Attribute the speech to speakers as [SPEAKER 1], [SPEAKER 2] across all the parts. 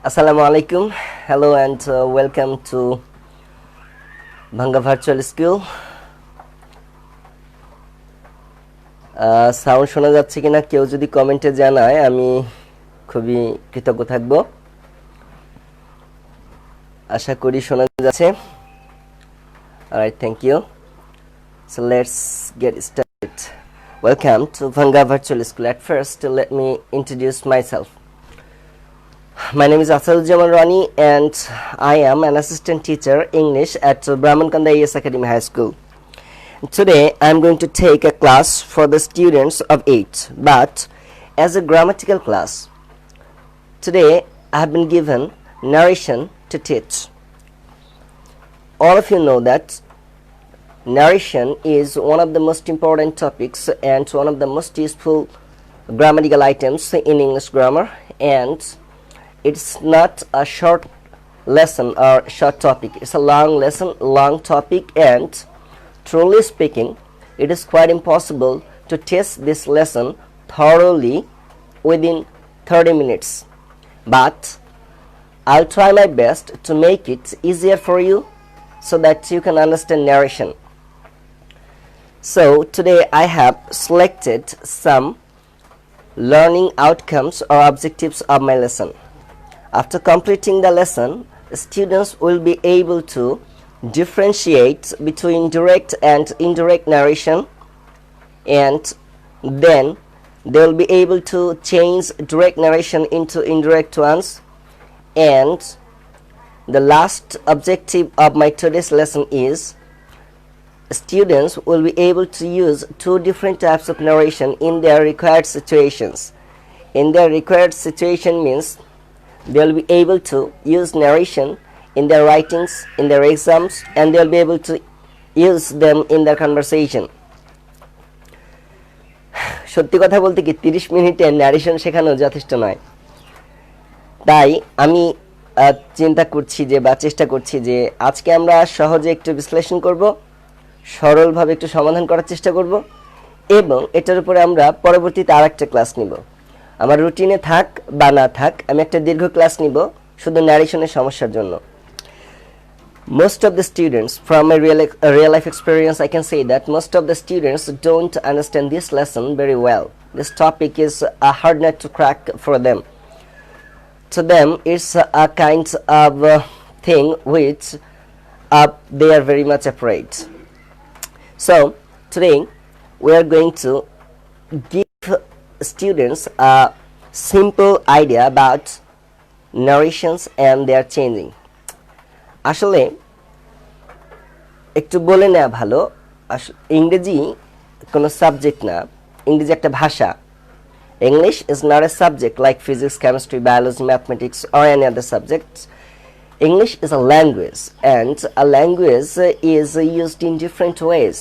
[SPEAKER 1] Assalamu alaikum. Hello and welcome to Bhanga Virtual School. Sound শোনা যাচ্ছে কিনা কেউ যদি কমেন্টে জানায় আমি খুবই কৃতজ্ঞ থাকব। আশা করি শোনা যাচ্ছে। Alright, thank you. So let's get started. Welcome to Bhanga Virtual School. At first, let me introduce myself. My name is Asadujaman Rani and I am an assistant teacher English at Brahmankanda AS Academy High School. Today I am going to take a class for the students of 8, but as a grammatical class. Today I have been given narration to teach. All of you know that narration is one of the most important topics and one of the most useful grammatical items in English grammar, and it's not a short lesson or short topic. It's a long lesson, long topic, and truly speaking, it is quite impossible to test this lesson thoroughly within 30 minutes. But I'll try my best to make it easier for you so that you can understand narration. So today I have selected some learning outcomes or objectives of my lesson. After completing the lesson, students will be able to differentiate between direct and indirect narration, and then they will be able to change direct narration into indirect ones. And the last objective of my today's lesson is students will be able to use two different types of narration in their required situations. In their required situation means they will be able to use narration in their writings, in their exams, and they will be able to use them in their conversation. সত্যি কথা বলতে কি 30 মিনিটে narration শেখানো যথেষ্ট নয়, তাই আমি চিন্তা করছি যে বা চেষ্টা করছি যে আজকে আমরা সহজে একটু বিশ্লেষণ করব, সরলভাবে একটু সমাধান করার চেষ্টা করব, এবং এটার উপরে আমরা পরবর্তীতে আরেকটা ক্লাস নিব। আমার রুটিনে থাক বা না থাক আমি একটা দীর্ঘ ক্লাস নিব শুধু ন্যারেশনের সমস্যার জন্য। Most of the students, from my real life experience, I can say that most of the students don't understand this lesson very well. This topic is a hard nut to crack for them. To them, it's a kind of thing which they are very much afraid. So today we are going to give students a simple idea about narrations and their changing. আসলে একটু বলে নেওয়া ভালো, ইংরেজি কোনো subject না, ইংরেজি একটা ভাষা। English is not a subject like physics, chemistry, biology, mathematics or any other subjects. English is a language, and a language is used in different ways.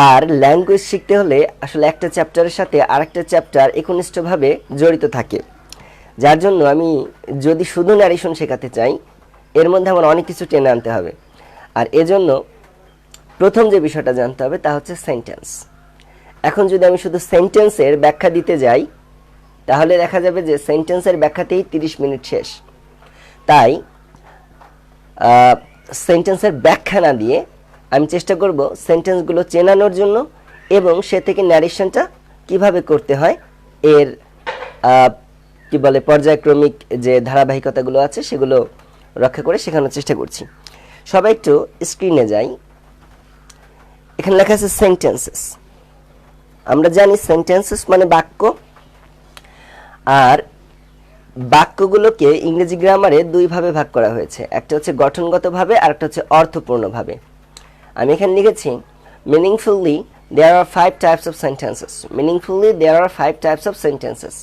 [SPEAKER 1] আর ল্যাঙ্গুয়েজ শিখতে হলে আসলে একটা চ্যাপ্টারের সাথে আরেকটা চ্যাপ্টার একনিষ্ঠভাবে জড়িত থাকে, যার জন্য আমি যদি শুধু ন্যারেশন শেখাতে চাই এর মধ্যে আমার অনেক কিছু টেনে আনতে হবে। আর এজন্য প্রথম যে বিষয়টা জানতে হবে তা হচ্ছে সেন্টেন্স। এখন যদি আমি শুধু সেন্টেন্সের ব্যাখ্যা দিতে যাই তাহলে দেখা যাবে যে সেন্টেন্সের ব্যাখ্যাতেই 30 মিনিট শেষ। তাই সেন্টেন্সের ব্যাখ্যা না দিয়ে আমি চেষ্টা করব সেন্টেন্সগুলো চেনানোর জন্য এবং সে থেকে ন্যারেশনটা কিভাবে করতে হয় এর কি বলে পর্যায়ক্রমিক যে ধারাবাহিকতাগুলো আছে সেগুলো রক্ষা করে শেখানোর চেষ্টা করছি। সবাই একটু স্ক্রিনে যাই। এখানে লেখা আছে সেন্টেন্সেস। আমরা জানি সেন্টেন্সেস মানে বাক্য, আর বাক্যগুলোকে ইংরেজি গ্রামারে দুই ভাবে ভাগ করা হয়েছে, একটা হচ্ছে গঠনগতভাবে আর একটা হচ্ছে অর্থপূর্ণভাবে। আমি এখানে লিখেছি meaningfully there are 5 types of sentences. Meaningfully there are 5 types of sentences.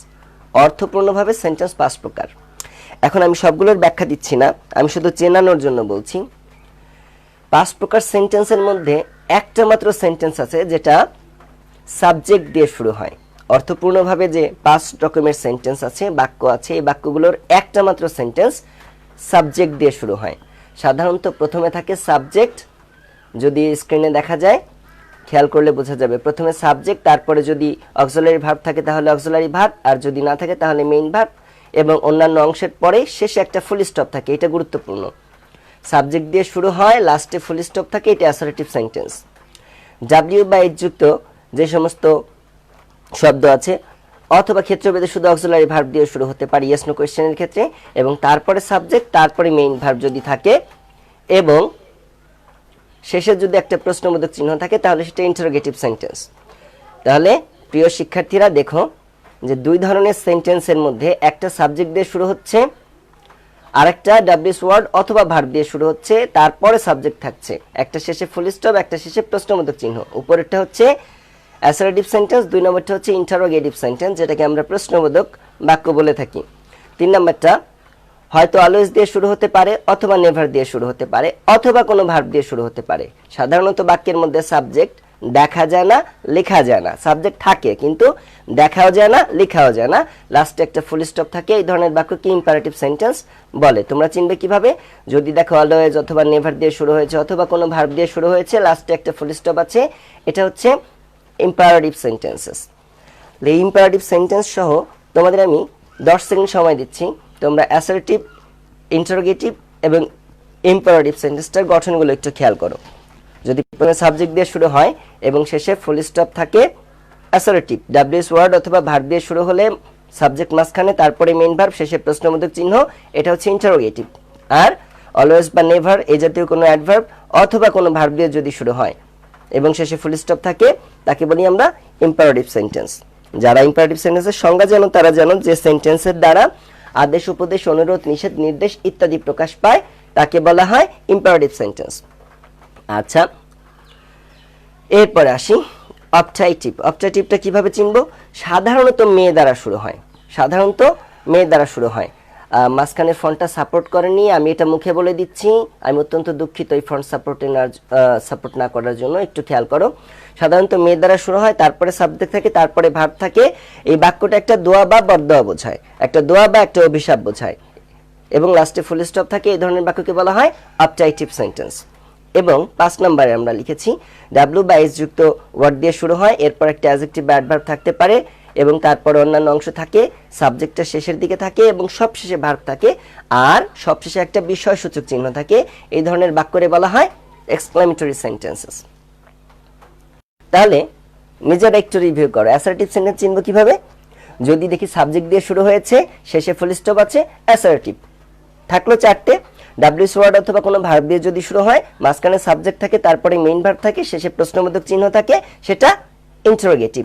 [SPEAKER 1] অর্থপূর্ণভাবে sentence 5 প্রকার। এখন আমি সবগুলোর ব্যাখ্যা দিচ্ছি না, আমি শুধু চেনানোর জন্য বলছি। 5 প্রকার সেন্টেন্সের মধ্যে একটা মাত্র সেন্টেন্স আছে যেটা সাবজেক্ট দিয়ে শুরু হয়। অর্থপূর্ণভাবে যে 5 রকমের সেন্টেন্স আছে, বাক্য আছে, এই বাক্যগুলোর একটা মাত্র সেন্টেন্স সাবজেক্ট দিয়ে শুরু হয়। সাধারণত প্রথমে থাকে সাবজেক্ট, যদি স্ক্রিনে দেখা যায় খেয়াল করলে বোঝা যাবে প্রথমে সাবজেক্ট, তারপরে যদি অক্সিলারি ভার্ব থাকে তাহলে অক্সিলারি ভার্ব, আর যদি না থাকে তাহলে মেইন ভার্ব, এবং অন্যান্য অংশের পরে শেষে একটা ফুল স্টপ থাকে, এটা গুরুত্বপূর্ণ। সাবজেক্ট দিয়ে শুরু হয়, লাস্টে ফুল স্টপ থাকে, এটা অ্যাসার্টিভ সেন্টেন্স। ডাব্লিউ বা এইচ যুক্ত যে সমস্ত শব্দ আছে অথবা ক্ষেত্রভেদে শুধু অক্সিলারি ভার্ব দিয়ে শুরু হতে পারে ইয়েস নো কোয়েশ্চেনের ক্ষেত্রে, এবং তারপরে সাবজেক্ট, তারপরে মেইন ভার্ব যদি থাকে এবং শেষে যদি একটা প্রশ্নবোধক চিহ্ন থাকে তাহলে সেটা ইন্টারোগেটিভ সেন্টেন্স। তাহলে প্রিয় শিক্ষার্থীরা দেখো যে দুই ধরনের সেন্টেন্সের মধ্যে একটা সাবজেক্ট দিয়ে শুরু হচ্ছে, আরেকটা ডাব্লিউএস ওয়ার্ড অথবা ভার্ব দিয়ে শুরু হচ্ছে, তারপরে সাবজেক্ট থাকছে, একটা শেষে ফুল স্টপ, একটা শেষে প্রশ্নবোধক চিহ্ন। উপরেরটা হচ্ছে অ্যাসার্টিভ সেন্টেন্স, 2 নম্বরটা হচ্ছে ইন্টারোগেটিভ সেন্টেন্স, যেটাকে আমরা প্রশ্নবোধক বাক্য বলে থাকি। 3 নম্বরটা হয়তো অলওয়েজ দিয়ে শুরু হতে পারে অথবা নেভার দিয়ে শুরু হতে পারে অথবা কোনো ভার্ব দিয়ে শুরু হতে পারে। সাধারণত বাক্যের মধ্যে সাবজেক্ট দেখা যায় না, লেখা যায় না। সাবজেক্ট থাকে কিন্তু দেখাও যায় না, লেখাও যায় না, লাস্টে একটা ফুল স্টপ থাকে। এই ধরনের বাক্যকে ইম্পারেটিভ সেন্টেন্স বলে। তোমরা চিনবে কিভাবে? যদি দেখো অলওয়েজ অথবা নেভার দিয়ে শুরু হয়েছে অথবা কোনো ভার্ব দিয়ে শুরু হয়েছে, লাস্টে একটা ফুল স্টপ আছে, এটা হচ্ছে ইম্পারেটিভ সেন্টেন্সেস। এই ইম্পারেটিভ সেন্টেন্স সহ তোমাদের আমি 10 সেকেন্ড সময় দিচ্ছি, তোমরা অ্যাসার্টিভ, ইন্টারোগেটিভ এবং ইম্পারেটিভ সেন্টেন্সটার গঠনগুলো একটু খেয়াল করো। যদি প্রথমে সাবজেক্ট দিয়ে শুরু হয় এবং শেষে ফুল স্টপ থাকে, অ্যাসার্টিভ। ডাব্লিউএস ওয়ার্ড অথবা ভার্ব দিয়ে শুরু হলে সাবজেক্ট মাঝখানে, তারপরে মেইন ভার্ব, শেষে প্রশ্নবোধক চিহ্ন, এটা হচ্ছে ইন্টারোগেটিভ। আর অলওয়েজ বা নেভার এই জাতীয় কোনো অ্যাডভার্ব অথবা কোনো ভার্ব দিয়ে যদি শুরু হয় এবং শেষে ফুল স্টপ থাকে, তাকে বলি আমরা ইম্পারেটিভ সেন্টেন্স। যারা ইম্পারেটিভ সেন্টেন্সের সংজ্ঞা জানো তারা জানো যে সেন্টেন্সের দ্বারা আদেশ, উপদেশ, অনুরোধ, নিষেধ, নির্দেশ ইত্যাদি প্রকাশ পায়, তাকে বলা হয় ইম্পারেটিভ সেন্টেন্স। আচ্ছা, এরপরে আসি অবজেক্টিভ। অবজেক্টিভটা কিভাবে চিনব? সাধারণত মেয়ে দ্বারা শুরু হয়, সাধারণত মেয়ে দ্বারা শুরু হয়। মাঝখানে ফন্টটা সাপোর্ট করেনি, আমি এটা মুখে বলে দিচ্ছি, আমি অত্যন্ত দুঃখিত এই ফন্ট সাপোর্ট না করার জন্য। একটু খেয়াল করো, সাধারণত মেয়ে দ্বারা শুরু হয়, তারপরে সাবজেক্ট থাকে, তারপরে ভার্ব থাকে। এই বাক্যটা একটা দোয়া বা বরদোয়া বোঝায়, একটা দোয়া বা একটা অভিশাপ বোঝায়, এবং লাস্টে ফুল স্টপ থাকে। এই ধরনের বাক্যকে বলা হয় অবজেক্টিভ সেন্টেন্স। এবং 5 নম্বরে আমরা লিখেছি ডাব্লিউ বা এস যুক্ত ওয়ার্ড দিয়ে শুরু হয়, এরপর একটা অ্যাডজেক্টিভ বা অ্যাডভার্ব থাকতে পারে এবং তারপর অন্যান্য অংশ থাকে, সাবজেক্টটা শেষের দিকে থাকে এবং সবশেষে ভার্ব থাকে, আর সবশেষে একটা বিস্ময়সূচক চিহ্ন থাকে। এই ধরনের বাক্যরে বলা হয় এক্সক্লেমেটরি সেন্টেন্সেস। তাহলে নিজেরা একটু রিভিউ করো, অ্যাসার্টিভ সেন্টেন্স চিনব কিভাবে? যদি দেখি সাবজেক্ট দিয়ে শুরু হয়েছে, শেষে ফুল স্টপ আছে, অ্যাসার্টিভ। থাকলো 4টে। ডাব্লিউএস ওয়ার্ড অথবা কোনো ভার্ব দিয়ে যদি শুরু হয়, মাঝখানে সাবজেক্ট থাকে, তারপরে মেইন ভার্ব থাকে, শেষে প্রশ্নবোধক চিহ্ন থাকে, সেটা ইন্টারোগেটিভ।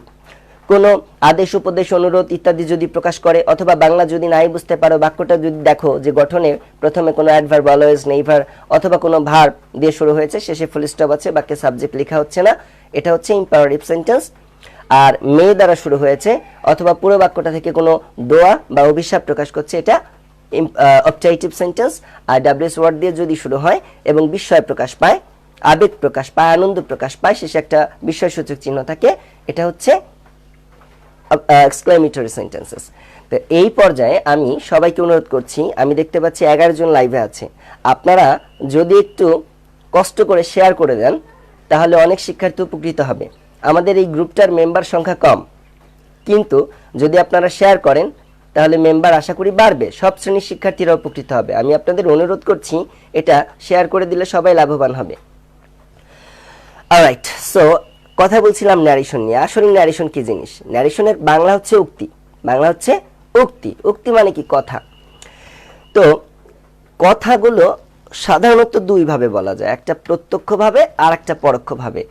[SPEAKER 1] কোনো আদেশ, উপদেশ, অনুরোধ ইত্যাদি যদি প্রকাশ করে, অথবা বাংলা যদি নাই বুঝতে পারো, বাক্যটা যদি দেখো যে গঠনে প্রথমে কোনো অ্যাডভার্ব, অলওয়েজ, নেভার অথবা কোনো ভার্ব দিয়ে শুরু হয়েছে, শেষে ফুল স্টপ আছে, বাক্যে সাবজেক্ট লেখা হচ্ছে না, এটা হচ্ছে ইম্পারেটিভ সেন্টেন্স। আর মেয়ে দ্বারা শুরু হয়েছে অথবা পুরো বাক্যটা থেকে কোনো দোয়া বা অভিশাপ প্রকাশ করছে, এটা অবজেক্টিভ সেন্টেন্স। আর ডাব্লিউএস ওয়ার্ড দিয়ে যদি শুরু হয় এবং বিস্ময় প্রকাশ পায়, আবেগ প্রকাশ পায়, আনন্দ প্রকাশ পায়, শেষে একটা বিস্ময়সূচক চিহ্ন থাকে, এটা হচ্ছে এক্সক্লেমেটরি সেন্টেন্সেস। তো এই পর্যায়ে আমি সবাইকে অনুরোধ করছি, আমি দেখতে পাচ্ছি 11 জন লাইভে আছে, আপনারা যদি একটু কষ্ট করে শেয়ার করে দেন তাহলে অনেক শিক্ষার্থী উপকৃত হবে। আমাদের এই গ্রুপটার মেম্বার সংখ্যা কম, কিন্তু যদি আপনারা শেয়ার করেন তাহলে মেম্বার আশা করি বাড়বে, সব শ্রেণীর শিক্ষার্থীরা উপকৃত হবে। আমি আপনাদের অনুরোধ করছি এটা শেয়ার করে দিলে সবাই লাভবান হবে। অলরাইট, সো কথা বলছিলাম ন্যারেশন নিয়ে। আসলে ন্যারেশন কি জিনিস? ন্যারেশনের বাংলা হচ্ছে উক্তি। বাংলা হচ্ছে উক্তি। উক্তি মানে কি? কথা। তো কথাগুলো সাধারণত দুই ভাবে বলা যায়, একটা প্রত্যক্ষভাবে আর একটা পরোক্ষভাবে।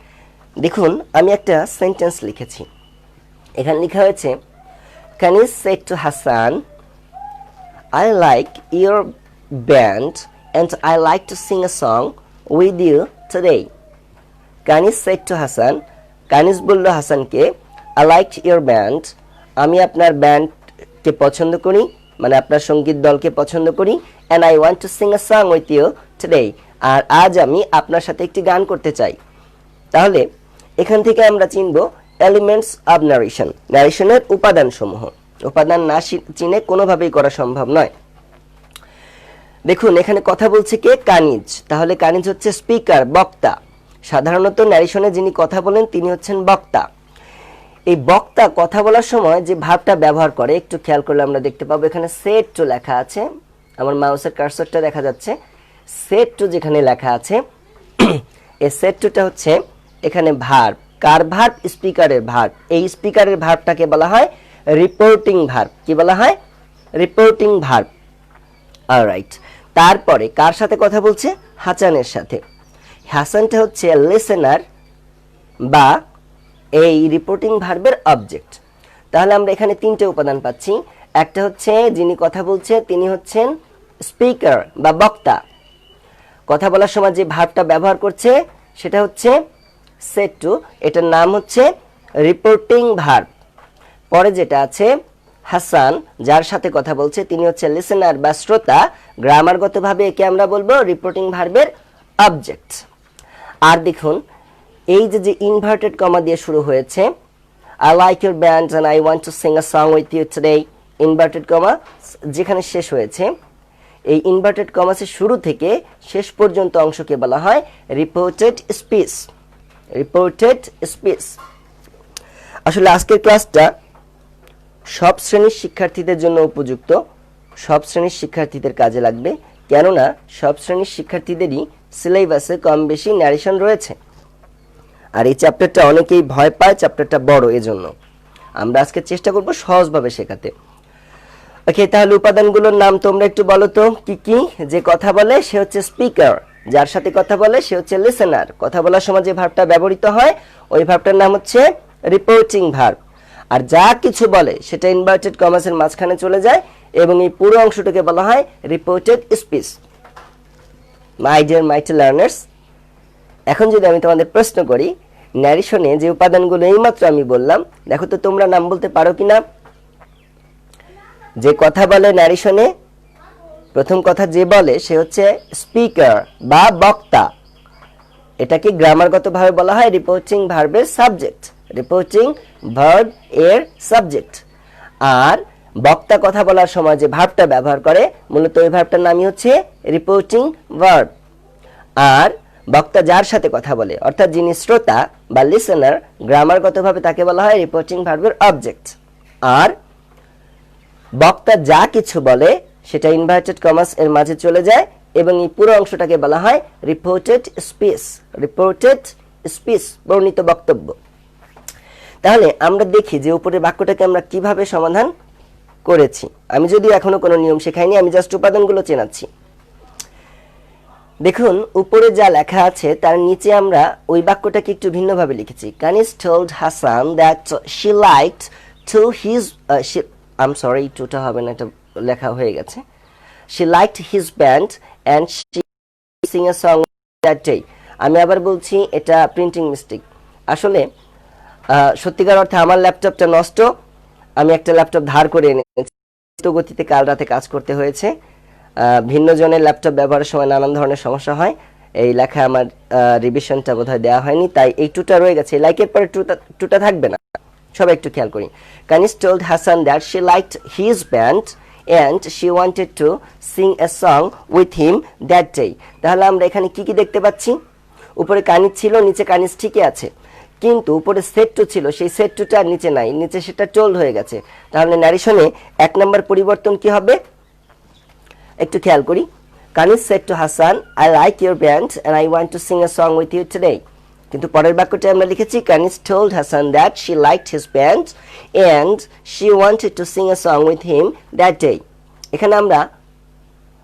[SPEAKER 1] দেখুন, আমি একটা সেন্টেন্স লিখেছি, এখানে লেখা হয়েছে Kanis said to Hassan, I like your band and I like to sing a song with you today. Kanis said to Hassan, Kanis বলল হাসানকে, I liked your band, আমি আপনার ব্যান্ডকে পছন্দ করি, মানে আপনার সঙ্গীত দলকে পছন্দ করি, and I want to sing a song with you today, আর আজ আমি আপনার সাথে একটি গান করতে চাই। তাহলে এখান থেকে আমরা চিনব এলিমেন্টস অব ন্যারেশন, ন্যারেশনের উপাদান সমূহ। উপাদান না চিনে কোনোভাবেই করা সম্ভব নয়। দেখুন, এখানে কথা বলছে কে? কানিজ। তাহলে কানিজ হচ্ছে স্পিকার, বক্তা। সাধারণত ন্যারেশনে যিনি কথা বলেন তিনি হচ্ছেন বক্তা। এই বক্তা কথা বলার সময় যে ভার্বটা ব্যবহার করে একটু খেয়াল করলে আমরা দেখতে পাবো এখানে সেড টু লেখা আছে, আমার মাউসের কার্সরটা দেখা যাচ্ছে, সেড টু যেখানে লেখা আছে এই সেড টুটা হচ্ছে এখানে ভার্ব, কার ভার্ব? স্পিকারের ভার্ব। এই স্পিকারের ভার্বটাকে বলা হয় রিপোর্টিং ভার্ব। কি বলা হয়? Reporting verb. অলরাইট, তারপরে কার সাথে কথা বলছে? হাসানের সাথে। হাসানটা হচ্ছে লিসেনার বা এই রিপোর্টিং ভার্বের অবজেক্ট। তাহলে আমরা এখানে তিনটে উপাদান পাচ্ছি। একটা হচ্ছে যিনি কথা বলছে তিনি হচ্ছেন স্পিকার বা বক্তা, কথা বলার সময় যে ভার্বটা ব্যবহার করছে সেটা হচ্ছে সেড টু, এটার নাম হচ্ছে রিপোর্টিং ভার্ব। পরে যেটা আছে হাসান, যার সাথে কথা বলছে তিনি হচ্ছে লিসেনার বা শ্রোতা, গ্রামারগতভাবে একে আমরা বলবো রিপোর্টিং ভার্বের অবজেক্ট। আর দেখুন এই যে ইনভার্টেড কমা দিয়ে শুরু হয়েছে, I like your band and I want to sing a song with you today, inverted comma যেখানে শেষ হয়েছে, এই ইনভার্টেড কমাসের শুরু থেকে শেষ পর্যন্ত অংশকে বলা হয় রিপোর্টেড স্পিচ। Reported speech. আসলে আজকের ক্লাসটা সব শ্রেণীর শিক্ষার্থীদের জন্য উপযুক্ত, সব শ্রেণীর শিক্ষার্থীদের কাজে লাগবে, কেননা সব শ্রেণীর শিক্ষার্থীদেরই সিলেবাসে কম বেশি ন্যারেশন রয়েছে। আর এই চ্যাপ্টারটা অনেকেই ভয় পায়, চ্যাপ্টারটা বড়, এজন্য আমরা আজকে চেষ্টা করব সহজভাবে শেখাতে। ওকে, তাহলে উপাদানগুলোর নাম তোমরা একটু বলো তো কি কি? যে কথা বলে সে হচ্ছে স্পিকার, যার সাথে কথা বলে সে হচ্ছে লিসেনার, কথা বলার সময় যে ভার্বটা ব্যবহৃত হয় ওই ভার্বটার নাম হচ্ছে রিপোর্টিং ভার্ব। আর যা কিছু বলে সেটা ইনভার্টেড কমাসের মাঝখানে চলে যায় এবং এই পুরো অংশটাকে বলা হয় reported speech. My dear mighty learners, এখন যদি আমি তোমাদের প্রশ্ন করি ন্যারেশনে যে উপাদানগুলো এইমাত্র আমি বললাম, দেখো তো তোমরা নাম বলতে পারো কিনা? যে কথা বলে ন্যারেশনে, প্রথম কথা যে বলে সে হচ্ছে স্পিকার বা বক্তা, এটাকে গ্রামারগতভাবে বলা হয় রিপোর্টিং ভার্বের সাবজেক্ট, রিপোর্টিং ভার্ব এর সাবজেক্ট। আর বক্তা কথা বলার সময় যে ভার্বটা ব্যবহার করে মূলত ওই ভার্বটার নামই হচ্ছে রিপোর্টিং ভার্ব। আর বক্তা যার সাথে কথা বলে অর্থাৎ যিনি শ্রোতা বা লিসেনার, গ্রামারগতভাবে তাকে বলা হয় রিপোর্টিং ভার্বের অবজেক্ট। আর বক্তা যা কিছু বলে সেটা ইনভার্টেড কমাস এর মাঝে চলে যায় এবং এই পুরো অংশটাকে বলা হয় রিপোর্টেড স্পিচ। রিপোর্টেড স্পিচ, বর্ণিত বক্তব্য। তাহলে আমরা দেখি যে উপরের বাক্যটাকে আমরা কিভাবে সমাধান করেছি। আমি যদিও এখনো কোনো নিয়ম শেখাইনি, আমি জাস্ট উপাদানগুলো চেনাচ্ছি। দেখুন উপরে যা লেখা আছে তার নিচে আমরা ওই বাক্যটাকে একটু ভিন্নভাবে লিখেছি। কানিজ told Hasan that she liked to his I'm sorry, টুটা হবে না, এটা লেখা হয়ে গেছে। She liked his band and she sing a song that day. আমি আবার বলছি এটা প্রিন্টিং মিস্টেক। আসলে সত্যিকার অর্থে আমার ল্যাপটপটা নষ্ট, আমি একটা ল্যাপটপ ধার করে এনেছি, গতিতে কাল রাতে কাজ করতে হয়েছে। ভিন্ন জনের ল্যাপটপ ব্যবহারের সময় নানান ধরনের সমস্যা হয়, এই লেখা আমার রিভিশনটা বোধহয় দেওয়া হয়নি, তাই এই টুটা রয়ে গেছে। লাইকের পরে টুটা থাকবে না, সবাই একটু খেয়াল করি। কানিজ told Hasan that she liked his band and she wanted to sing a song with him that day. তাহলে আমরা এখানে কি কি দেখতে পাচ্ছি? উপরে কানিজ ছিল, নিচে কানিজ ঠিকই আছে, কিন্তু উপরে সেট টু ছিল, সেই সেট টুটা আর নিচে নাই, নিচে সেটা টোল্ড হয়ে গেছে। তাহলে ন্যারেশনে এক নম্বর পরিবর্তন কি হবে একটু খেয়াল করি। কানিজ said to Hasan, I like your band and I want to sing a song with you today. কিন্তু পরের বাক্যটা আমরা লিখেছি কানিজ told Hasan that she liked his band and she wanted to sing a song with him that day. এখানে আমরা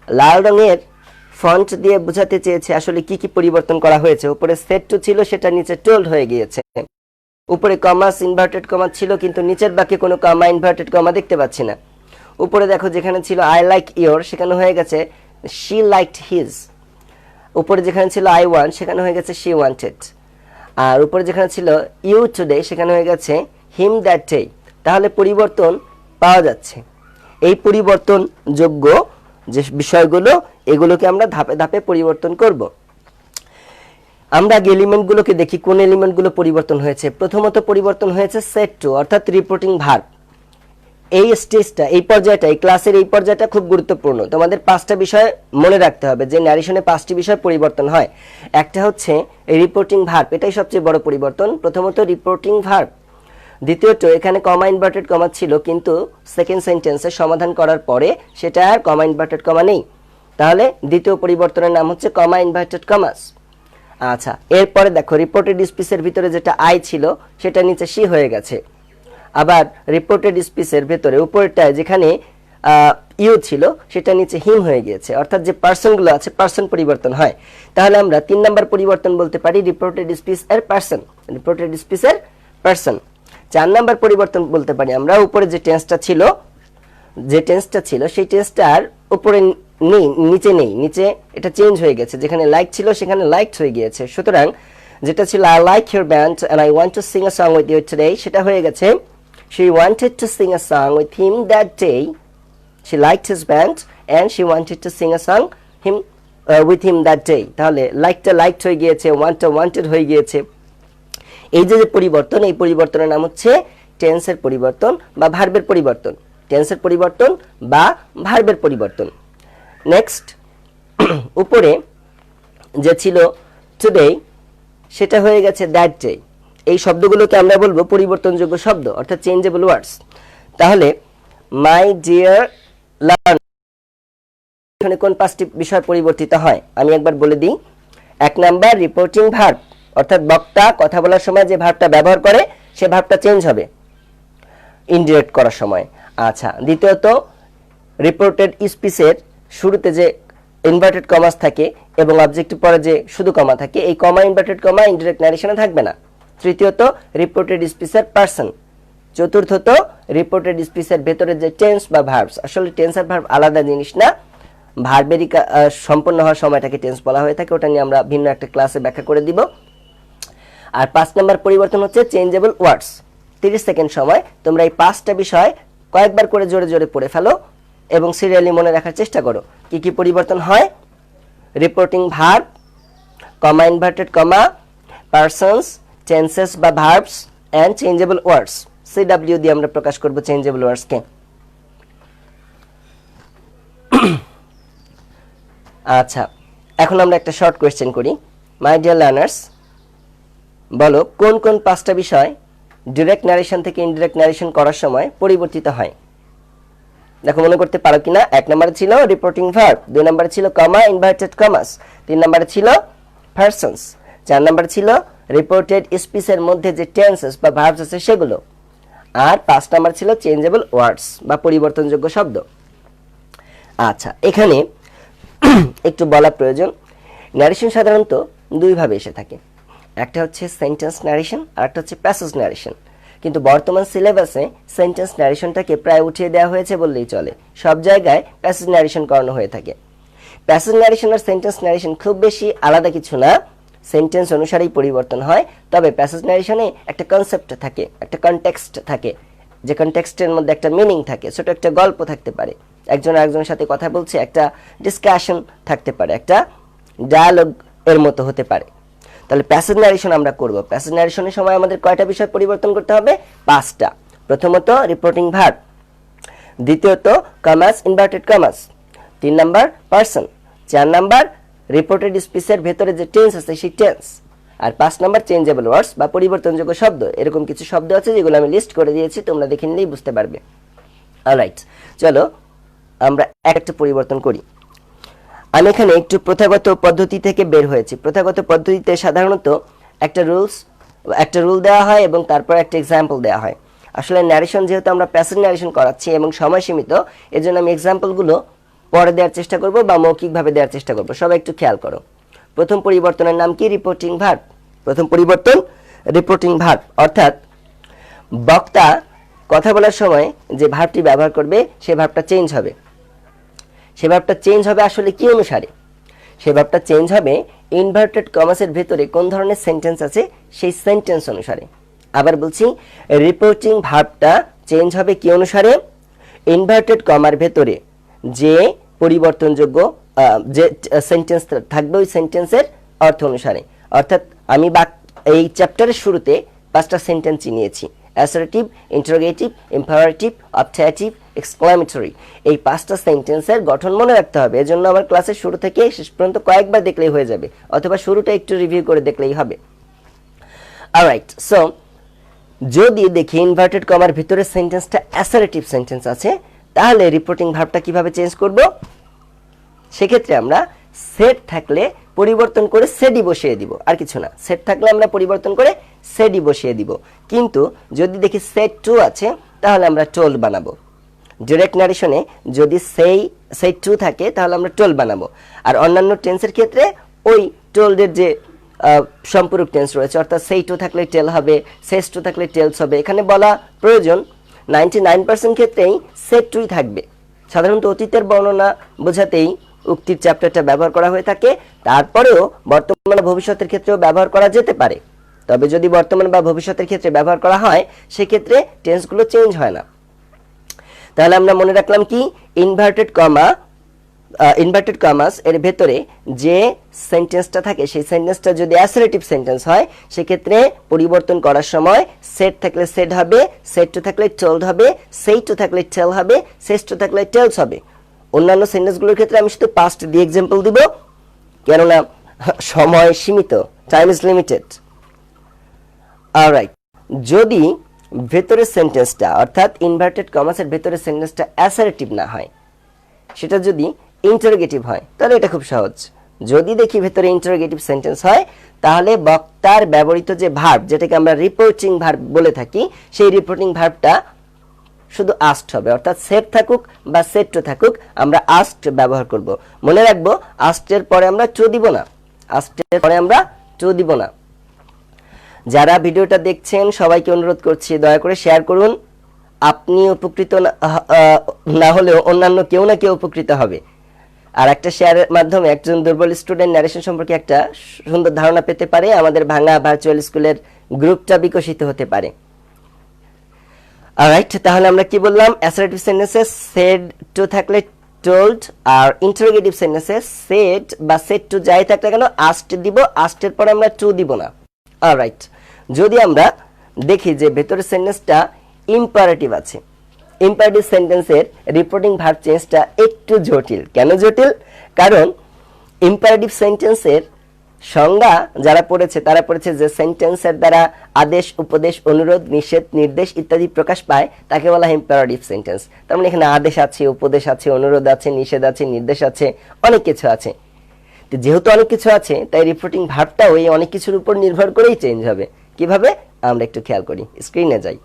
[SPEAKER 1] লাল রঙের font দিয়ে বোঝাতে চেয়েছি আসলে কি কি পরিবর্তন করা হয়েছে। উপরে সেট টু ছিল, সেটা নিচে টোল্ড হয়ে গিয়েছে। উপরে কমাস ইনভার্টেড কমা ছিল, কিন্তু নিচের বাক্যে কোনো কমা ইনভার্টেড কমা দেখতে পাচ্ছি না। উপরে দেখো যেখানে ছিল আই লাইক ইয়োর, সেখানে হয়ে গেছে শি লাইকড হিজ। উপরে যেখানে ছিল আই ওয়ান্ট, সেখানে হয়ে গেছে শি ওয়ান্টেড। আর উপরে যেখানে ছিল ইউ টুডে, সেখানে হয়ে গেছে হিম দ্যাট ডে। তাহলে পরিবর্তন পাওয়া যাচ্ছে। এই পরিবর্তন যোগ্য যে বিষয়গুলো, এগুলোকে আমরা ধাপে ধাপে পরিবর্তন করব। আমরা আগে এলিমেন্টগুলোকে দেখি কোন এলিমেন্টগুলো পরিবর্তন হয়েছে। প্রথমত পরিবর্তন হয়েছে সেট টু অর্থাৎ রিপোর্টিং ভার্ব। এই স্টেজটা, এই পর্যায়টা, এই ক্লাসের এই পর্যায়টা খুব গুরুত্বপূর্ণ। তোমাদের পাঁচটা বিষয় মনে রাখতে হবে যে ন্যারেশনে পাঁচটি বিষয় পরিবর্তন হয়। একটা হচ্ছে রিপোর্টিং ভার্ব, এটাই সবচেয়ে বড় পরিবর্তন। প্রথমত রিপোর্টিং ভার্ব, দ্বিতীয়ত এখানে কমা ইনভার্টেড কমা ছিল, কিন্তু সেকেন্ড সেন্টেন্সে সমাধান করার পরে সেটা আর কমা ইনভার্টেড কমা নেই, তাহলে দ্বিতীয় পরিবর্তনের নাম হচ্ছে কমা ইনভার্টেড কমাস। আচ্ছা, এরপরে দেখো রিপোর্টেড স্পিচের ভিতরে যেটা আই ছিল সেটা নিচে সি হয়ে গেছে। আবার রিপোর্টেড স্পিচের ভিতরে উপরেরটায় যেখানে ইউ ছিল সেটা নিচে হিম হয়ে গিয়েছে, অর্থাৎ যে পার্সনগুলো আছে পার্সন পরিবর্তন হয়। তাহলে আমরা 3 নাম্বার পরিবর্তন বলতে পারি রিপোর্টেড স্পিচ এর পার্সন, রিপোর্টেড স্পিচের পার্সন। 4 নাম্বার পরিবর্তন বলতে পারি আমরা উপরে যে টেন্সটা ছিল সেই টেন্সটার উপরে নেই, নিচে নেই, নিচে এটা চেঞ্জ হয়ে গেছে, যেখানে লাইক ছিল সেখানে লাইকড হয়ে গিয়েছে। সুতরাং যেটা ছিল I like your band and I want to sing a song with you today, সেটা হয়ে গেছে she wanted to sing a song with him that day. She liked his band and she wanted to sing a song with him that day. তাহলে লাইকটা liked হয়ে গিয়েছে, ওয়ান্টটা wanted হয়ে গিয়েছে। এই যে পরিবর্তন, এই পরিবর্তনের নাম হচ্ছে টেন্সের পরিবর্তন বা ভার্বের পরিবর্তন, টেন্সের পরিবর্তন বা ভার্বের পরিবর্তন। নেক্সট, উপরে যে ছিল টুডে সেটা হয়ে গেছে দ্যাট ডে। এই শব্দগুলোকে আমরা বলবো পরিবর্তনযোগ্য শব্দ, অর্থাৎ চেঞ্জেবল ওয়ার্ডস। তাহলে মাই ডিয়ার লার্নার, এখানে কোন 5টি বিষয় পরিবর্তিত হয় আমি একবার বলে দিই। 1 নাম্বার রিপোর্টিং ভার্ব, অর্থাৎ বক্তা কথা বলার সময় যে ভার্বটা ব্যবহার করে সে ভার্বটা চেঞ্জ হবে ইনডিরেক্ট করার সময়। আচ্ছা, দ্বিতীয়ত রিপোর্টেড স্পিচের শুরুতে যে ইনভার্টেড কমাস থাকে এবং অবজেক্টিভ পরে যে শুধু কমা থাকে, এই কমা ইনভার্টেড কমা ইনডিরেক্ট ন্যারেশনে থাকবে না। তৃতীয়ত রিপোর্টেড স্পিচের পার্সন। চতুর্থত রিপোর্টেড স্পিচের ভেতরে যে টেন্স বা ভার্বস, আসলে টেন্স আর ভার্ব আলাদা জিনিস না, ভার্বেরই সম্পন্ন হওয়ার সময়টাকে টেন্স বলা হয়ে থাকে, ওটা নিয়ে আমরা ভিন্ন একটা ক্লাসে ব্যাখ্যা করে দিব। আর 5 নম্বর পরিবর্তন হচ্ছে চেঞ্জেবল ওয়ার্ডস। 30 সেকেন্ড সময় তোমরা এই 5টা বিষয় কয়েকবার করে জোরে জোরে পড়ে ফেলো এবং সিরিয়ালি মনে রাখার চেষ্টা করো কি কি পরিবর্তন হয়। Reporting verb, comma inverted comma, persons, tenses বা verbs and changeable words. CW দিয়ে আমরা প্রকাশ করব চেঞ্জেবল ওয়ার্ডস কে। আচ্ছা, এখন আমরা একটা শর্ট কোয়েশ্চেন করি। মাই ডিয়ার লার্নার্স, বলো কোন কোন 5টা বিষয় ডিরেক্ট ন্যারেশন থেকে ইনডিরেক্ট ন্যারেশন করার সময় পরিবর্তিত হয়। দেখো মনে করতে পারো কিনা। 1 নম্বরে ছিল রিপোর্টিং ভার্ব, 2 নম্বরে ছিল কমা ইনভার্টেড কমাস, 3 নম্বরে ছিল পারসনস, 4 নম্বরে ছিল রিপোর্টেড স্পিচের মধ্যে যে টেন্সেস বা ভার্বস আছে সেগুলো, আর 5 নম্বর ছিল চেঞ্জেবল ওয়ার্ডস বা পরিবর্তনযোগ্য শব্দ। আচ্ছা, এখানে একটু বলা প্রয়োজন, ন্যারেশন সাধারণত 2 ভাবে এসে থাকে, একটা হচ্ছে সেন্টেন্স ন্যারেশন আর একটা হচ্ছে প্যাসেজ ন্যারেশন। কিন্তু বর্তমান সিলেবাসে সেন্টেন্স ন্যারেশনটাকে প্রায় উঠিয়ে দেওয়া হয়েছে বললেই চলে, সব জায়গায় প্যাসেজ ন্যারেশন করানো হয়ে থাকে। প্যাসেজ ন্যারেশন আর সেন্টেন্স ন্যারেশন খুব বেশি আলাদা কিছু না, সেন্টেন্স অনুসারেই পরিবর্তন হয়। তবে প্যাসেজ ন্যারেশনে একটা কনসেপ্ট থাকে, একটা কনটেক্সট থাকে, যে কনটেক্সটের মধ্যে একটা মিনিং থাকে, ছোট একটা গল্প থাকতে পারে, একজন আরেকজনের সাথে কথা বলছে, একটা ডিসকাশন থাকতে পারে, একটা ডায়ালগ এর মতো হতে পারে। তাহলে প্যাসেজ ন্যারেশন আমরা করব। প্যাসেজ ন্যারেশনের সময় আমাদের কয়টা বিষয় পরিবর্তন করতে হবে? 5টা। প্রথমত রিপোর্টিং ভার্ব, দ্বিতীয়ত commas inverted commas, 3 number person, 4 number reported স্পিচের ভেতরে যে টেন্স আছে সেই টেন্স, আর 5 নাম্বার চেঞ্জেবল ওয়ার্ডস বা পরিবর্তনযোগ্য শব্দ। এরকম কিছু শব্দ আছে যেগুলো আমি লিস্ট করে দিয়েছি, তোমরা দেখে নিলেই বুঝতে পারবে। অলরাইট, চলো আমরা একটা পরিবর্তন করি। আমি এখানে একটু প্রথাগত পদ্ধতি থেকে বের হয়েছি। প্রথাগত পদ্ধতিতে সাধারণত একটা রুল দেওয়া হয় এবং তারপর একটা এক্সাম্পল দেওয়া হয়। আসলে ন্যারেশন যেহেতু আমরা প্যাসেজ ন্যারেশন করাচ্ছি এবং সময় সীমিত, এজন্য আমি এক্সাম্পলগুলো পরে দেওয়ার চেষ্টা করব বা মৌখিকভাবে দেওয়ার চেষ্টা করব। সবাই একটু খেয়াল করো। প্রথম পরিবর্তনের নাম কি? Reporting verb. প্রথম পরিবর্তন রিপোর্টিং ভার্ব, অর্থাৎ বক্তা কথা বলার সময় যে ভার্বটি ব্যবহার করবে সে ভার্বটা চেঞ্জ হবে। সে ভার্বটা চেঞ্জ হবে আসলে কি অনুসারে? সে ভার্বটা চেঞ্জ হবে ইনভার্টেড কমাসের ভেতরে কোন ধরনের সেন্টেন্স আছে সেই সেন্টেন্স অনুসারে। আবার বলছি, রিপোর্টিং ভার্বটা চেঞ্জ হবে কি অনুসারে? ইনভার্টেড কমার ভেতরে যে পরিবর্তনযোগ্য যে সেন্টেন্স থাকবে ওই সেন্টেন্সের অর্থ অনুসারে। অর্থাৎ আমি এই চ্যাপ্টারের শুরুতে 5টা সেন্টেন্স নিয়েছি, assertive, interrogative, imperative, objective, exclamatory. এই 5টা সেন্টেন্সের গঠন মনে রাখতে হবে। এজন্য আমার ক্লাসের শুরু থেকে শেষ পর্যন্ত কয়েকবার দেখলেই হয়ে যাবে, অথবা শুরুটা একটু রিভিউ করে দেখলেই হবে। অলরাইট, সো যদি দেখি ইনভার্টেড কমার ভিতরে সেন্টেন্সটা অ্যাসারেটিভ সেন্টেন্স আছে, তাহলে রিপোর্টিং ভার্বটা কিভাবে চেঞ্জ করব? সেক্ষেত্রে আমরা সেট থাকলে পরিবর্তন করে সেডি বসিয়ে দিব, আর কিছু না। সেট থাকলে আমরা পরিবর্তন করে সেডি বসিয়ে দিব। কিন্তু যদি দেখি সেট টু আছে, তাহলে আমরা টোল্ড বানাবো। ডিরেক্ট নারেশনে যদি সেই টু থাকে, তাহলে আমরা টোল্ড বানাবো। আর অন্যান্য টেন্সের ক্ষেত্রে ওই টোল্ডের যে সম্পূরক টেন্স রয়েছে, অর্থাৎ সেই টু থাকলে টেল হবে, সেস টু থাকলে টেলস হবে। এখানে বলা প্রয়োজন 99% ক্ষেত্রেই সেট টুই থাকবে। সাধারণত অতীতের বর্ণনা বোঝাতেই উক্তির চ্যাপ্টারটা ব্যবহার করা হয়ে থাকে। তারপরেও বর্তমান বা ভবিষ্যতের ক্ষেত্রেও ব্যবহার করা যেতে পারে। তবে যদি বর্তমান বা ভবিষ্যতের ক্ষেত্রে ব্যবহার করা হয়, সেক্ষেত্রে টেন্সগুলো চেঞ্জ হয় না। তাহলে আমরা মনে রাখলাম কি, ইনভার্টেড কমাস এর ভেতরে যে সেন্টেন্সটা থাকে, সেই সেন্টেন্সটা যদি অ্যাসারেটিভ সেন্টেন্স হয়, সেক্ষেত্রে পরিবর্তন করার সময় সেট থাকলে সেড হবে, সেট টু থাকলে টোল্ড হবে, সেই টু থাকলে টেল হবে, সেস টু থাকলে টেলস হবে। অন্যান্য সেন্টেন্সগুলোর ক্ষেত্রে আমি শুধু পাস্ট দিয়ে এক্সাম্পল দিব, কেননা সময় সীমিত, টাইম ইজ লিমিটেড। অলরাইট, যদি ভেতরের সেন্টেন্সটা অর্থাৎ ইনভার্টেড কমাসের ভেতরের সেন্টেন্সটা অ্যাসারেটিভ না হয়, সেটা যদি ইন্টারোগেটিভ হয়, তাহলে এটা খুব সহজ। যদি দেখি ভেতরে ইন্টারোগেটিভ সেন্টেন্স হয়, তাহলে বক্তার ব্যবহৃত যে ভার্ব, যেটাকে আমরা রিপোর্টিং ভার্ব বলে থাকি, সেই রিপোর্টিং ভার্বটা শুধু আস্ট হবে। অর্থাৎ সেট থাকুক বা সেট টু থাকুক, আমরা আস্ট ব্যবহার করব। মনে রাখবো, আস্টের পরে আমরা টু দিব না, আস্টের পরে আমরা টু দিব না। যারা ভিডিওটা দেখছেন সবাইকে অনুরোধ করছি, দয়া করে শেয়ার করুন। আপনি উপকৃত না হলেও অন্যান্য কেউ না কেউ উপকৃত হবে। আর একটা শেয়ারের মাধ্যমে একজন দুর্বল স্টুডেন্ট ন্যারেশন সম্পর্কে একটা সুন্দর ধারণা পেতে পারে, আমাদের ভাঙা ভার্চুয়াল স্কুলের গ্রুপটা বিকশিত হতে পারে। অলরাইট, তাহলে আমরা কি বললাম? অ্যাসারেটিভ সেন্টেন্সে সেড টু থাকলে টোল্ড, আর ইন্টারোগেটিভ সেন্টেন্সে সেড বা সেড টু যাই থাকলে কেন আস্ট দিব, আস্টের পরে আমরা টু দিব না। অলরাইট, যদি আমরা দেখি যে ভেতরের সেন্টেন্সটা ইম্পারেটিভ আছে, ইম্পারেটিভ সেন্টেন্সের রিপোর্টিং ভার্ব চেঞ্জটা একটু জটিল। কেন জটিল? কারণ ইম্পারেটিভ সেন্টেন্সের সংজ্ঞা যারা পড়েছে, তারা পড়েছে যে সেন্টেন্সের দ্বারা আদেশ, উপদেশ, অনুরোধ, নিষেধ, নির্দেশ ইত্যাদি প্রকাশ পায়, তাকে বলা হয় ইম্পারেটিভ সেন্টেন্স। তার মানে এখানে আদেশ আছে, উপদেশ আছে, অনুরোধ আছে, নিষেধ আছে, নির্দেশ আছে, অনেক কিছু আছে। তো যেহেতু অনেক কিছু আছে, তাই রিপোর্টিং ভার্বটাও এই অনেক কিছুর উপর নির্ভর করেই চেঞ্জ হবে। কিভাবে? আমরা একটু খেয়াল করি, স্ক্রিনে যাই।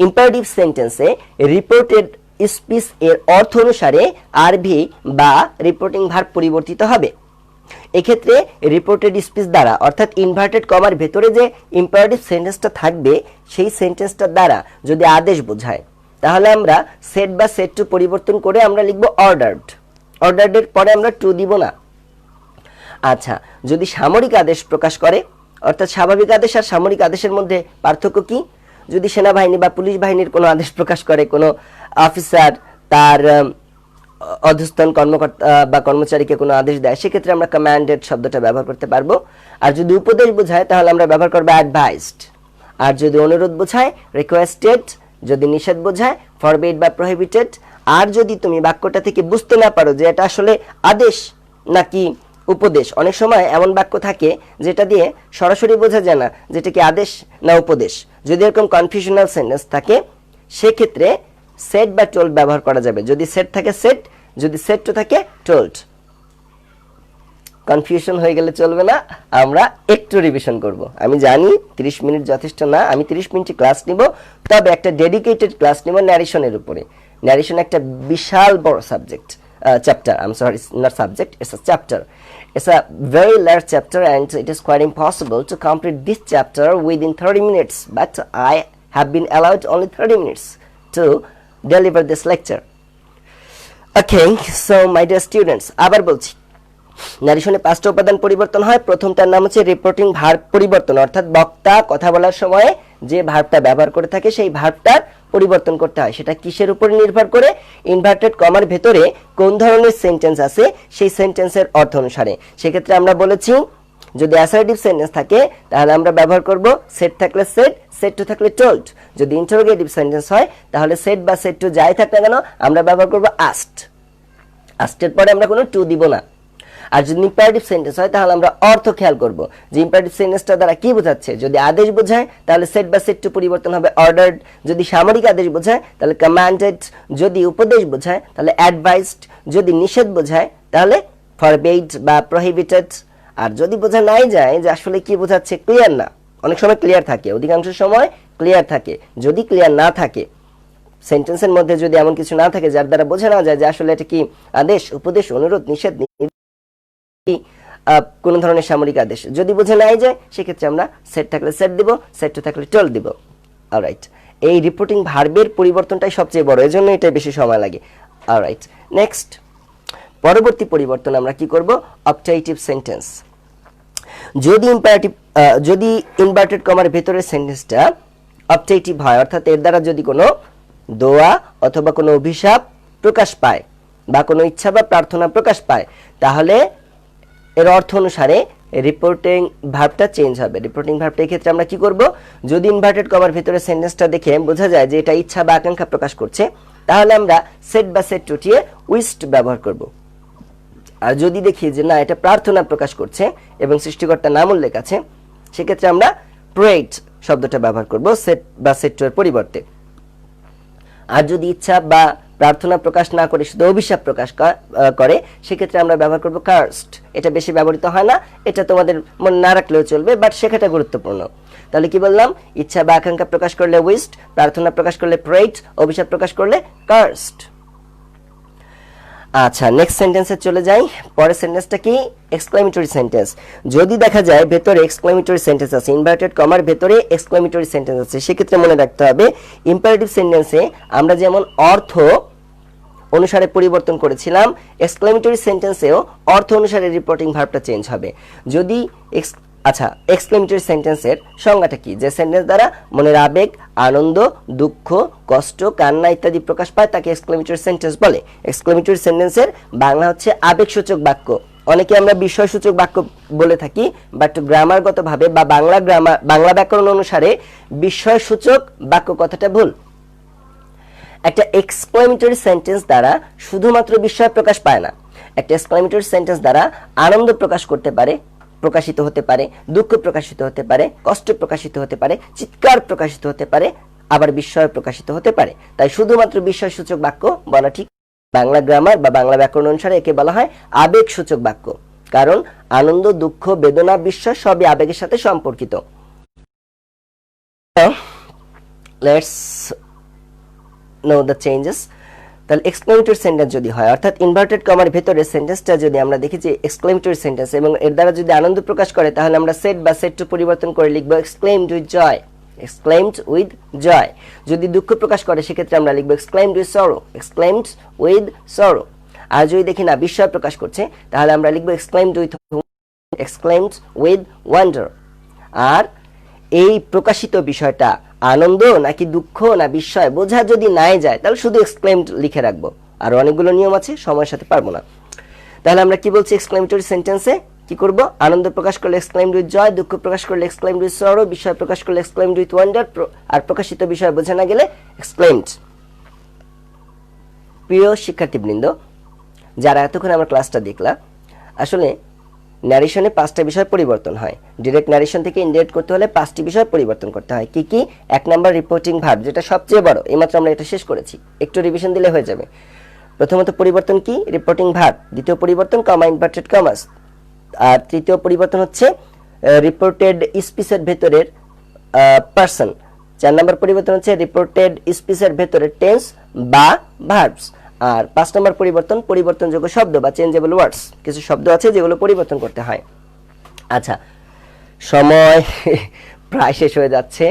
[SPEAKER 1] ইম্পারেটিভ সেন্টেন্সে রিপোর্টেড স্পিচ এর অর্থ অনুসারে আরভি বা রিপোর্টিং ভার্ব পরিবর্তিত হবে। এক্ষেত্রে রিপোর্টেড স্পিচ দ্বারা, অর্থাৎ ইনভার্টেড কমার ভেতরে যে ইম্পারেটিভ সেন্টেন্সটা থাকবে, সেই সেন্টেন্সটার দ্বারা যদি আদেশ বোঝায়, তাহলে আমরা সেট বা সেট টু পরিবর্তন করে আমরা লিখব অর্ডার্ড। অর্ডার্ডের পরে আমরা টু দিব না। আচ্ছা, যদি সামরিক আদেশ প্রকাশ করে, অর্থাৎ স্বাভাবিক আদেশ আর সামরিক আদেশের মধ্যে পার্থক্য কি? যদি সেনাবাহিনী বা পুলিশ বাহিনীর কোনো আদেশ প্রকাশ করে, কোনো অফিসার তার অধস্তন কর্মকর্তা বা কর্মচারীকে কোনো আদেশ দেয়, সেক্ষেত্রে আমরা কমান্ডেড শব্দটা ব্যবহার করতে পারবো। আর যদি উপদেশ বোঝায়, তাহলে আমরা ব্যবহার করবো অ্যাডভাইসড। আর যদি অনুরোধ বোঝায়, রিকোয়েস্টেড। যদি নিষেধ বোঝায়, ফরবিড বা প্রহিবিটেড। আর যদি তুমি বাক্যটা থেকে বুঝতে না পারো যে এটা আসলে আদেশ নাকি উপদেশ, অনেক সময় এমন বাক্য থাকে যেটা দিয়ে সরাসরি বোঝা যায় না যেটা কি আদেশ না উপদেশ। যদি এরকম কনফিউশনাল সেন্টেন্স থাকে, সেক্ষেত্রে সেট বা টোল্ড ব্যবহার করা যাবে। যদি সেট থাকে সেট, যদি সেট টু থাকে টোল্ড। কনফিউশন হয়ে গেলে চলবে না, আমরা একটু রিভিশন করব। আমি জানি 30 মিনিট যথেষ্ট না, আমি 30 মিনিট ক্লাস নিব, তবে একটা ডেডিকেটেড ক্লাস নিব ন্যারেশনের উপরে। ন্যারেশন একটা বিশাল বড় subject, chapter. I'm sorry, it's not subject, it's a chapter. It's a very large chapter and it is quite impossible to complete this chapter within 30 minutes. But I have been allowed only 30 minutes to deliver this lecture. Okay, so my dear students, আবার বলছি, ন্যারেশনে 5টা উপাদান পরিবর্তন হয়। প্রথমটার নাম হচ্ছে reporting verb পরিবর্তন, অর্থাৎ বক্তা কথা বলার সময় যে ভার্বটা ব্যবহার করে থাকে, সেই ভার্বটার পরিবর্তন করতে হয়। সেটা কিসের উপর নির্ভর করে? ইনভার্টেড কমার ভেতরে কোন ধরনের সেন্টেন্স আছে, সেই সেন্টেন্সের অর্থ অনুসারে। সেক্ষেত্রে আমরা বলেছি, যদি অ্যাসার্টিভ সেন্টেন্স থাকে, তাহলে আমরা ব্যবহার করব সেট থাকলে সেট, সেট টু থাকলে টোল্ড। যদি ইন্টারোগেটিভ সেন্টেন্স হয়, তাহলে সেট বা সেট টু যাই থাক না কেন, আমরা ব্যবহার করব আস্ট। আস্টের পরে আমরা কোনো টু দিব না। আর যদি ইম্পারেটিভ সেন্টেন্স হয় তাহলে আমরা অর্থ খেয়াল করব যে ইম্পারেটিভ সেন্টেন্সটা দ্বারা কি বোঝাচ্ছে। যদি আদেশ বোঝায় তাহলে সেট বা সেট টু পরিবর্তন হবে অর্ডার্ড, যদি সামরিক আদেশ বোঝায় তাহলে কমান্ডেড, যদি উপদেশ বোঝায় তাহলে অ্যাডভাইসড, যদি নিষেধ বোঝায় তাহলে ফরবেড বা প্রহিবিটেড। আর যদি বোঝা নাই যায় যে আসলে কি বোঝাচ্ছে, ক্লিয়ার না, অনেক সময় ক্লিয়ার থাকে, অধিকাংশ সময় ক্লিয়ার থাকে, যদি ক্লিয়ার না থাকে সেন্টেন্সের মধ্যে যদি এমন কিছু না থাকে যার দ্বারা বোঝা না যায় যে আসলে এটা কি আদেশ, উপদেশ, অনুরোধ, নিষেধ, কোন ধরনের সামরিক আদেশ, যদি বোঝা নাই যায় সেক্ষেত্রে আমরা সেট থাকলে সেট দিব, সেট টু থাকলে টোল দিব। অলরাইট, এই রিপোর্টিং ভার্বের পরিবর্তনটাই সবচেয়ে বড়, এজন্য এটা বেশি সময় লাগে। অলরাইট, নেক্সট পরবর্তী পরিবর্তন আমরা কি করব, অবজেক্টিভ সেন্টেন্স। যদি ইনভার্টেড কমার ভেতরের সেন্টেন্সটা অবজেক্টিভ হয়, অর্থাৎ এর দ্বারা যদি কোনো দোয়া অথবা কোনো অভিশাপ প্রকাশ পায় বা কোনো ইচ্ছা বা প্রার্থনা প্রকাশ পায়, তাহলে এর অর্থ অনুসারে রিপোর্টিং ভার্বটা চেঞ্জ হবে। রিপোর্টিং ভার্বটা এই ক্ষেত্রে আমরা কি করব, যদি ইনভার্টেড কমার ভেতরে সেন্টেন্সটা দেখে বোঝা যায় যে এটা ইচ্ছা বা আকাঙ্ক্ষা প্রকাশ করছে, তাহলে আমরা সেট বা সেট টুটিয়ে উইশড ব্যবহার করব। আর যদি দেখি যে না এটা প্রার্থনা প্রকাশ করছে এবং সৃষ্টিকর্তার নাম উল্লেখ আছে, সেক্ষেত্রে আমরা প্রেড শব্দটা ব্যবহার করব সেট বা সেট টু এর পরিবর্তে। আর যদি ইচ্ছা বা প্রার্থনা প্রকাশ না করে শুধু অভিশাপ প্রকাশ করে, সেক্ষেত্রে আমরা ব্যবহার করব কার্সড। এটা বেশি ব্যবহৃত হয় না, এটা তোমাদের মনে না রাখলেও চলবে, বাট শেখাটা গুরুত্বপূর্ণ। তাহলে কি বললাম, ইচ্ছা বা আকাঙ্ক্ষা প্রকাশ করলে উইশড, প্রার্থনা প্রকাশ করলে প্রেড, অভিশাপ প্রকাশ করলে কার্সড। আচ্ছা, নেক্সট সেন্টেন্সে চলে যাই। পরের সেন্টেন্সটা কি, এক্সক্লেমেটরি সেন্টেন্স। যদি দেখা যায় ভেতরে এক্সক্লেমেটরি সেন্টেন্স আছে, ইনভার্টেড কমার ভেতরে এক্সক্লেমেটরি সেন্টেন্স আছে, সেক্ষেত্রে মনে রাখতে হবে ইম্পারেটিভ সেন্টেন্সে আমরা যেমন অর্থ অনুসারে পরিবর্তন করেছিলাম, এক্সক্লেমেটরি সেন্টেন্সেও অর্থ অনুসারে রিপোর্টিং ভার্বটা চেঞ্জ হবে। যদি আচ্ছা, এক্সক্লেমেটরি সেন্টেন্সের সংজ্ঞাটা কি, যে সেন্টেন্স দ্বারা মনের আবেগ, আনন্দ, দুঃখ, কষ্ট, কান্না ইত্যাদি প্রকাশ পায় তাকে এক্সক্লেমেটরি সেন্টেন্স বলে। এক্সক্লেমেটরি সেন্টেন্সের বাংলা হচ্ছে আবেগসূচক বাক্য। অনেকে আমরা বিষয়সূচক বাক্য বলে থাকি, বাট গ্রামারগতভাবে বা বাংলা ব্যাকরণ অনুসারে বিষয়সূচক বাক্য কথাটা ভুল। একটা এক্সক্লেমেটরি সেন্টেন্স দ্বারা শুধুমাত্র বিস্ময় প্রকাশ পায় না, একটা এক্সক্লেমেটরি সেন্টেন্স দ্বারা আনন্দ প্রকাশিত হতে পারে, দুঃখ প্রকাশিত হতে পারে, কষ্ট প্রকাশিত হতে পারে, চিৎকার প্রকাশিত হতে পারে, আবার বিস্ময় প্রকাশিত হতে পারে। তাই শুধুমাত্র বিস্ময়সূচক বাক্য বলা ঠিক। বাংলা গ্রামার বা বাংলা ব্যাকরণ অনুসারে একে বলা হয় আবেগসূচক বাক্য, কারণ আনন্দ, দুঃখ, বেদনা, বিস্ময় সবই আবেগের সাথে সম্পর্কিত। Let's know the changes. তাহলে এক্সক্লেমেটরি সেন্টেন্স যদি হয়, অর্থাৎ ইনভার্টেড কমার ভেতরে সেন্টেন্সটা যদি আমরা দেখি যে এক্সক্লেমেটরি সেন্টেন্স এবং এর দ্বারা যদি আনন্দ প্রকাশ করে, তাহলে আমরা সেট বা সেট টু পরিবর্তন করে লিখব exclaimed with joy, exclaimed with joy. যদি দুঃখ প্রকাশ করে সেক্ষেত্রে আমরা লিখব exclaimed with sorrow, exclaimed with sorrow. আর যদি দেখি না বিস্ময় প্রকাশ করছে, তাহলে আমরা লিখব এক্সক্লেমড উইথ ওয়ান্ডার। আর এই প্রকাশিত বিষয়টা আনন্দ নাকি দুঃখ না বিস্ময় বোঝা যদি নাই যায়, তাহলে শুধু এক্সক্লেমড লিখে রাখবো। আর অনেকগুলো নিয়ম আছে, সময়ের সাথে পারবো না। তাহলে আমরা কি বলছি, এক্সক্লেমেটরি সেন্টেন্সে কি করব, আনন্দ প্রকাশ করলে এক্সক্লেমড উইথ জয়, দুঃখ প্রকাশ করলে এক্সক্লেমড উইথ সরো, বিস্ময় প্রকাশ করলে এক্সক্লেমড উইথ ওয়ান্ডার, আর প্রকাশিত বিষয় বোঝা না গেলে এক্সক্লেমড। প্রিয় শিক্ষার্থীবৃন্দ, যারা এতক্ষণ আমার ক্লাসটা দেখলা, আসলে ন্যারেশনে 5টা বিষয় পরিবর্তন হয়। ডিরেক্ট ন্যারেশন থেকে ইনডিরেক্ট করতে হলে 5টি বিষয় পরিবর্তন করতে হয়। কি কি? 1 নাম্বার রিপোর্টিং ভার্ব, যেটা সবচেয়ে বড়, এইমাত্র আমরা এটা শেষ করেছি, একটু রিভিশন দিলে হয়ে যাবে। প্রথমত পরিবর্তন কি, রিপোর্টিং ভার্ব। দ্বিতীয় পরিবর্তন কমা ইনভার্টেড কমাস। আর তৃতীয় পরিবর্তন হচ্ছে রিপোর্টেড স্পিচের ভেতরের পারসন। 4 নাম্বার পরিবর্তন হচ্ছে রিপোর্টেড স্পিচের ভেতরের টেন্স বা ভার্বস। আর 5 নম্বর পরিবর্তনযোগ্য শব্দ বা চেঞ্জেবল ওয়ার্ডস। কিছু শব্দ আছে যেগুলো পরিবর্তন করতে হয়। আচ্ছা, সময় প্রায় শেষ হয়ে যাচ্ছে।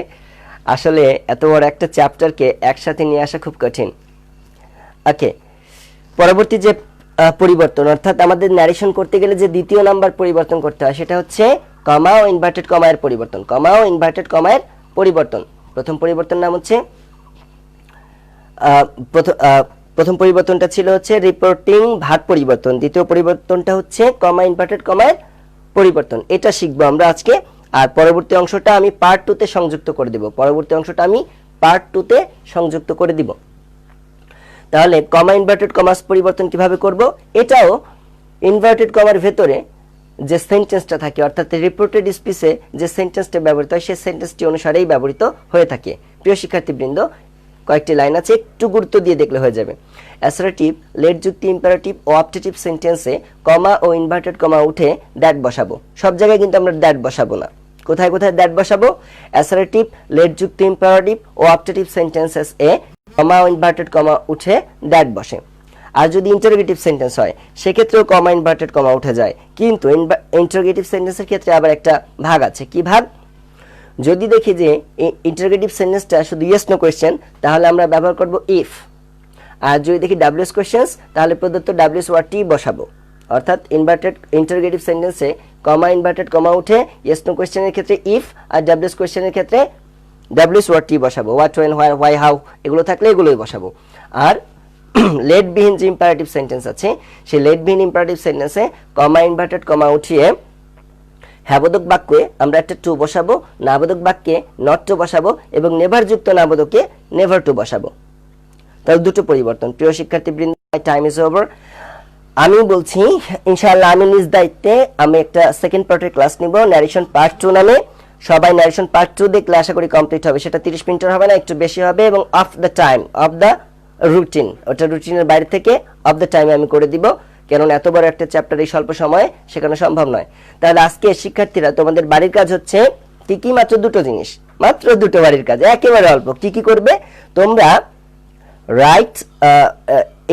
[SPEAKER 1] আসলে এত বড় একটা চ্যাপ্টারকে একসাথে নিয়ে আসা খুব কঠিন। ওকে, পরবর্তী যে পরিবর্তন, অর্থাৎ আমাদের ন্যারেশন করতে গেলে যে দ্বিতীয় নাম্বার পরিবর্তন করতে হয়, সেটা হচ্ছে কমা ও ইনভার্টেড কমায়ের পরিবর্তন। কমা ও ইনভার্টেড কমায়ের পরিবর্তন। প্রথম পরিবর্তন নাম হচ্ছে প্রথম পরিবর্তনটা ছিল হচ্ছে রিপোর্টিং ভার্ব পরিবর্তন। দ্বিতীয় পরিবর্তনটা হচ্ছে কমা ইনভার্টেড কমায়ের পরিবর্তন। এটা শিখবো আমরা আজকে। আর পরবর্তী অংশটা আমি পার্ট 2 তে সংযুক্ত করে দিব। তাহলে কমা ইনভার্টেড কমাস পরিবর্তন কিভাবে করব, এটাও ইনভার্টেড কমার ভেতরে যে সেন্টেন্সটা থাকে অর্থাৎ রিপোর্টেড স্পিচে যে সেন্টেন্সটা ব্যবহৃত হয় সেই সেন্টেন্সটি অনুসারেই ব্যবহৃত হয়ে থাকে। প্রিয় শিক্ষার্থীবৃন্দ, কয়েকটি লাইন আছে, একটু গুরুত্ব দিয়ে দেখলে হয়ে যাবে। অ্যাসার্টিভ, লেট যুক্ত ইম্পারেটিভ ও অপটেটিভ সেন্টেন্সে কমা ও ইনভার্টেড কমা উঠে দ্যাট বসাবো। সব জায়গায় কিন্তু আমরা দ্যাট বসাবো না। কোথায় কোথায় দ্যাট বসাবো? অ্যাসার্টিভ, লেট যুক্ত ইম্পারেটিভ ও অপটেটিভ সেন্টেন্সেস এ কমা ও ইনভার্টেড কমা উঠে দ্যাট বসে। আর যদি ইন্টারোগেটিভ সেন্টেন্স হয় সেক্ষেত্রেও কমা ইনভার্টেড কমা উঠে যায়। কিন্তু ইন্টারোগেটিভ সেন্টেন্সের ক্ষেত্রে আবার একটা ভাগ আছে। কি ভাগ? যদি দেখি যে ইন্টারোগেটিভ সেন্টেন্সটা শুধু ইয়েস নো কোয়েশ্চেন, তাহলে আমরা ব্যবহার করব ইফ। আর যদি দেখি ডাব্লিউএস কোয়েশ্চেন্স, তাহলে প্রদত্ত ডাব্লিউএস ওয়ার্ড টি বসাবো। অর্থাৎ ইন্টারোগেটিভ সেন্টেন্সে কমা ইনভার্টেড কমা উঠে ইয়েস নো কোয়েশ্চেনের ক্ষেত্রে ইফ, আর ডাব্লিউএস কোয়েশ্চেনের ক্ষেত্রে ডাব্লিউএস ওয়ার্ড টি বসাবো। What, when, where, why, how এগুলো থাকলে এগুলোই বসাবো। আর লেট বিহীন যে ইম্পারেটিভ সেন্টেন্স আছে সেই লেট বিহীন ইম্পারেটিভ সেন্টেন্সে কমা ইনভার্টেড কমা উঠিয়ে হ্যাবোধক বাক্যে আমরা একটা টু বসাবো, নাবোধক বাক্যে নট টু বসাবো এবং নেভার যুক্ত নাবোধকে নেভার টু বসাবো। তাহলে দুটো পরিবর্তন। প্রিয় শিক্ষার্থীবৃন্দ, টাইম ইজ ওভার। আমি বলছি ইনশাআল্লাহ আমি নিজ দায়িত্বে আমি একটা সেকেন্ড পার্টের ক্লাস নিব, ন্যারেশন পার্ট 2 নামে। সবাই ন্যারেশন পার্ট 2 দেখলে আশা করি কমপ্লিট হবে। সেটা 30 মিনিটের হবে না, একটু বেশি হবে এবং of the time, of the routine, ওটা রুটিনের বাইরে থেকে অফ দ্য টাইমে আমি করে দিব, কারণ এত বড় একটা চ্যাপ্টার এই স্বল্প সময়ে শেখানো সম্ভব নয়। তাহলে আজকে শিক্ষার্থীরা তোমাদের বাড়ির কাজ হচ্ছে কি? মাত্র দুটো জিনিস, মাত্র দুটো বাড়ির কাজ, একেবারে অল্প। কি করবে তোমরা? রাইট,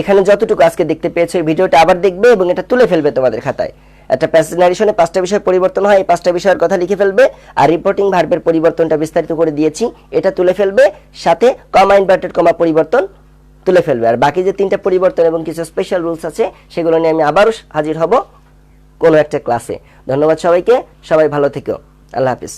[SPEAKER 1] এখানে যতটুকু আজকে দেখতে পেয়েছো এই ভিডিওটা আবার দেখবে এবং এটা তুলে ফেলবে তোমাদের খাতায়। একটা প্যাসেজ ন্যারেশনে 5টা বিষয় পরিবর্তন হয়, এই 5টা বিষয়ের কথা লিখে ফেলবে। আর রিপোর্টিং ভার্বের পরিবর্তনটা বিস্তারিত করে দিয়েছি, এটা তুলে ফেলবে, সাথে কমা ইনভার্টেড কমা পরিবর্তন তুলে ফেলবে। আর বাকি যে 3টা পরিবর্তন এবং কিছু স্পেশাল রুলস আছে সেগুলো নিয়ে আমি আবারও হাজির হব কোনো একটা ক্লাসে। ধন্যবাদ সবাইকে, সবাই ভালো থেকো। আল্লাহ হাফিজ।